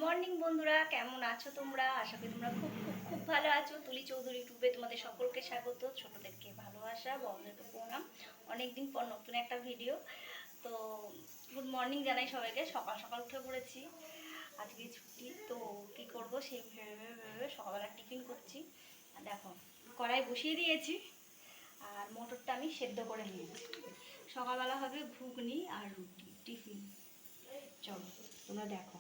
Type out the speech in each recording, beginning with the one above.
Morning বন্ধুরা, কেমন আছো তোমরা? আশা করি তোমরা খুব খুব খুব ভালো আছো। তুলি চৌধুরী ইউটিউবে তোমাদের সকলকে স্বাগত। ছোটদেরকে ভালোবাসা, বড়দেরকে প্রণাম। অনেকদিন পর নতুন একটা ভিডিও। তো গুড মর্নিং জানাই সবাইকে। সকাল সকাল উঠে পড়েছি, আজকে ছুটি। তো কি করব সেই ভেবে সকালবেলা টিফিন করছি। আর দেখো, কড়াই বসিয়ে দিয়েছি আর মটরটা আমি সেদ্ধ করে নিয়েছি। সকালবেলা হবে ঘুগনি আর রুটি টিফিন। চলো তোমরা দেখো।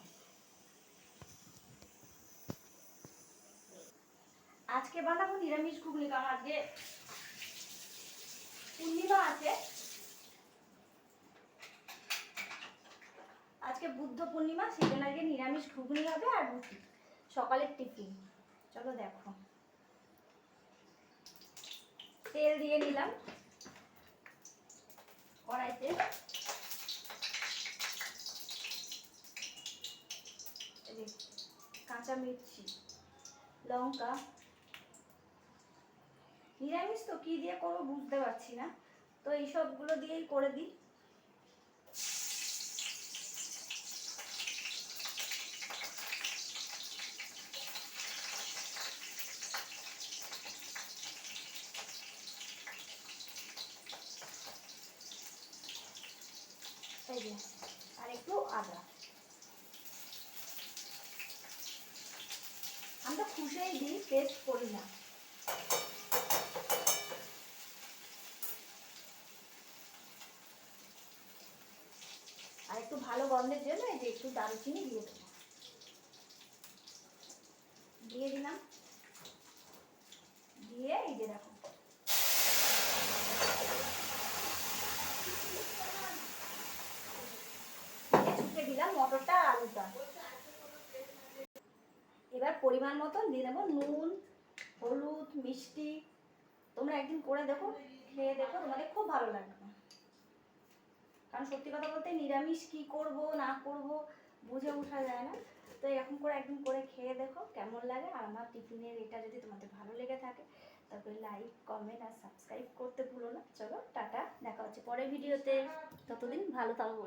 আজকে বানাবো নিরামিষ ঘুগনি, কারণ আজকে পূর্ণিমা আছে। আজকে বুদ্ধ পূর্ণিমা, সেজন্য আজকে নিরামিষ ঘুগনি হবে আর রুটি, সকালের টিফিন। চলো দেখো, তেল দিয়ে নিলাম কড়াইতে। কাঁচা মির্চি, লঙ্কা। নিরামিষ তো কি দিয়ে করবো বুঝতে পারছি না, তো এই সবগুলো দিয়েই করে দিই। এই যে, আর একটু আদা। আমরা খুশেই দিই, পেস্ট করি না। আর একটু ভালো গন্ধের জন্য এই যে একটু দারুচিনি দিয়ে দেবো। দিয়ে দিলাম, দিয়ে এই যে দেখো ছুটে দিলাম মটরটা আর আলুটা। এবার পরিমাণ মতন দিয়ে দেবো নুন, হলুদ, মিষ্টি। তোমরা একদিন করে দেখো, খেয়ে দেখো, তোমাদের খুব ভালো লাগবে। কারণ সত্যি কথা বলতে নিরামিষ কি করব না করব বুঝে ওঠা যায় না। তো এরকম করে একদিন করে খেয়ে দেখো কেমন লাগে। আর আমার টিফিনের এটা যদি তোমাদের ভালো লেগে থাকে তারপরে লাইক, কমেন্ট আর সাবস্ক্রাইব করতে ভুলো না। চলো টাটা, দেখা হচ্ছে পরের ভিডিওতে। ততদিন ভালো থাকবো।